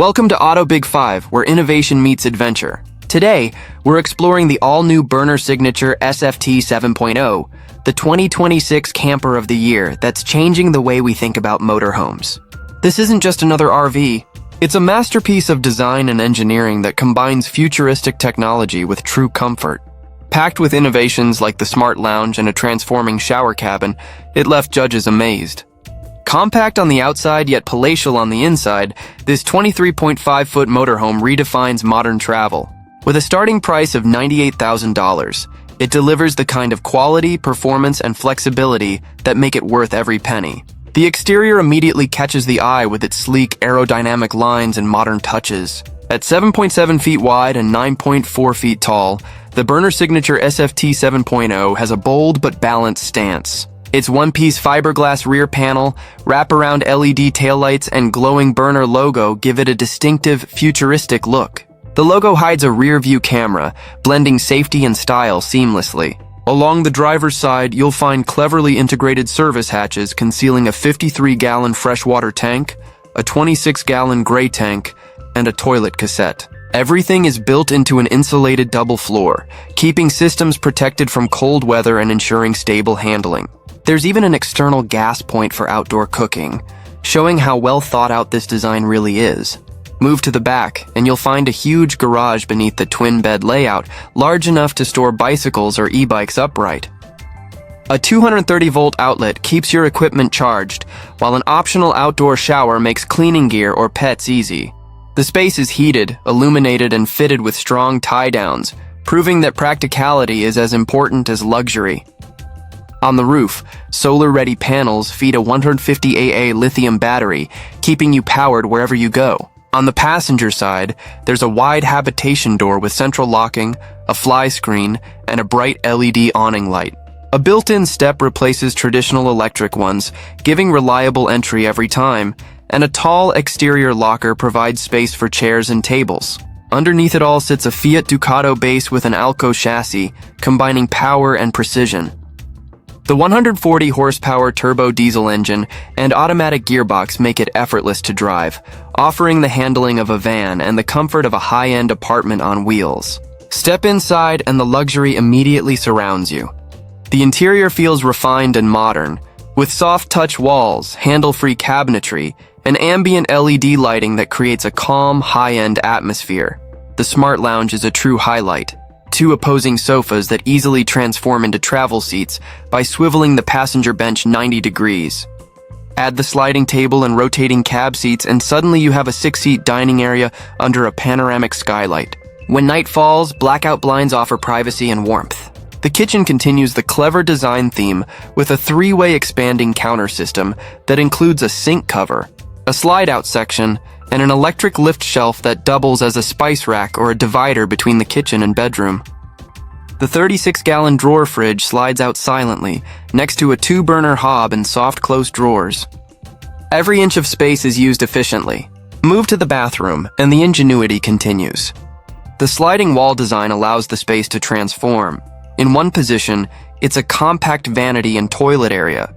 Welcome to Auto Big 5, where innovation meets adventure. Today, we're exploring the all-new burner signature Sft 7.0, the 2026 camper of the year that's changing the way we think about motorhomes. This isn't just another RV. It's a masterpiece of design and engineering that combines futuristic technology with true comfort. Packed with innovations like the smart lounge and a transforming shower cabin, it left judges amazed. Compact on the outside yet palatial on the inside, this 23.5-foot motorhome redefines modern travel. With a starting price of $98,000, it delivers the kind of quality, performance, and flexibility that make it worth every penny. The exterior immediately catches the eye with its sleek aerodynamic lines and modern touches. At 7.7 feet wide and 9.4 feet tall, the burner signature Sft 7.0 has a bold but balanced stance. Its one-piece fiberglass rear panel, wraparound LED taillights, and glowing burner logo give it a distinctive, futuristic look. The logo hides a rear-view camera, blending safety and style seamlessly. Along the driver's side, you'll find cleverly integrated service hatches concealing a 53-gallon freshwater tank, a 26-gallon gray tank, and a toilet cassette. Everything is built into an insulated double floor, keeping systems protected from cold weather and ensuring stable handling. There's even an external gas point for outdoor cooking, showing how well thought out this design really is. Move to the back, and you'll find a huge garage beneath the twin-bed layout, large enough to store bicycles or e-bikes upright. A 230-volt outlet keeps your equipment charged, while an optional outdoor shower makes cleaning gear or pets easy. The space is heated, illuminated, and fitted with strong tie-downs, proving that practicality is as important as luxury. On the roof, solar-ready panels feed a 150 AA lithium battery, keeping you powered wherever you go. On the passenger side, there's a wide habitation door with central locking, a fly screen, and a bright LED awning light. A built-in step replaces traditional electric ones, giving reliable entry every time, and a tall exterior locker provides space for chairs and tables. Underneath it all sits a Fiat Ducato base with an Alco chassis, combining power and precision. The 140 horsepower turbo diesel engine and automatic gearbox make it effortless to drive, offering the handling of a van and the comfort of a high-end apartment on wheels. Step inside and the luxury immediately surrounds you. The interior feels refined and modern, with soft-touch walls, handle-free cabinetry, and ambient LED lighting that creates a calm, high-end atmosphere. The smart lounge is a true highlight. Two opposing sofas that easily transform into travel seats by swiveling the passenger bench 90 degrees. Add the sliding table and rotating cab seats and suddenly you have a 6-seat dining area under a panoramic skylight. When night falls, blackout blinds offer privacy and warmth. The kitchen continues the clever design theme with a 3-way expanding counter system that includes a sink cover, a slide-out section, and an electric lift shelf that doubles as a spice rack or a divider between the kitchen and bedroom. The 36-gallon drawer fridge slides out silently, next to a 2-burner hob and soft close drawers. Every inch of space is used efficiently. Move to the bathroom, and the ingenuity continues. The sliding wall design allows the space to transform. In one position, it's a compact vanity and toilet area.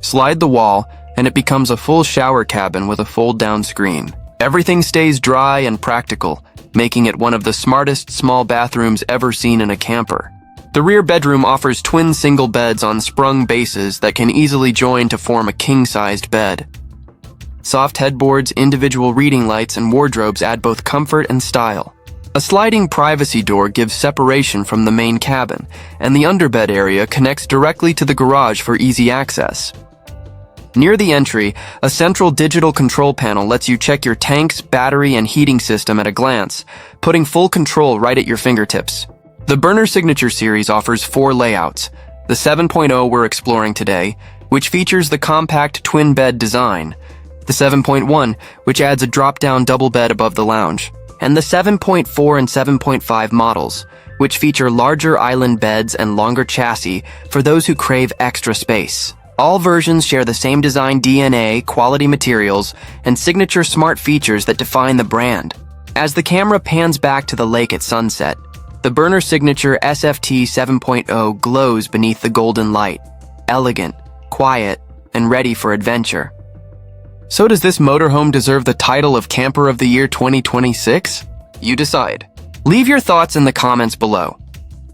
Slide the wall, and it becomes a full shower cabin with a fold-down screen. Everything stays dry and practical, making it one of the smartest small bathrooms ever seen in a camper. The rear bedroom offers twin single beds on sprung bases that can easily join to form a king-sized bed. Soft headboards, individual reading lights, and wardrobes add both comfort and style. A sliding privacy door gives separation from the main cabin, and the underbed area connects directly to the garage for easy access. Near the entry, a central digital control panel lets you check your tanks, battery, and heating system at a glance, putting full control right at your fingertips. The Burner Signature series offers 4 layouts. The 7.0 we're exploring today, which features the compact twin-bed design. The 7.1, which adds a drop-down double bed above the lounge. And the 7.4 and 7.5 models, which feature larger island beds and longer chassis for those who crave extra space. All versions share the same design DNA, quality materials, and signature smart features that define the brand. As the camera pans back to the lake at sunset, the burner signature Sft 7.0 glows beneath the golden light, elegant, quiet, and ready for adventure. So does this motorhome deserve the title of Camper of the Year 2026? You decide. Leave your thoughts in the comments below.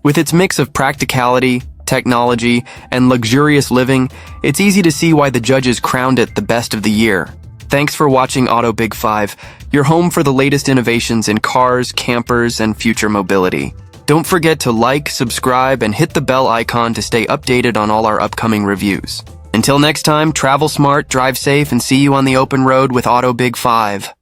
With its mix of practicality, technology, and luxurious living, it's easy to see why the judges crowned it the best of the year. Thanks for watching Auto Big 5, your home for the latest innovations in cars, campers, and future mobility. Don't forget to like, subscribe, and hit the bell icon to stay updated on all our upcoming reviews. Until next time, travel smart, drive safe, and see you on the open road with Auto Big 5.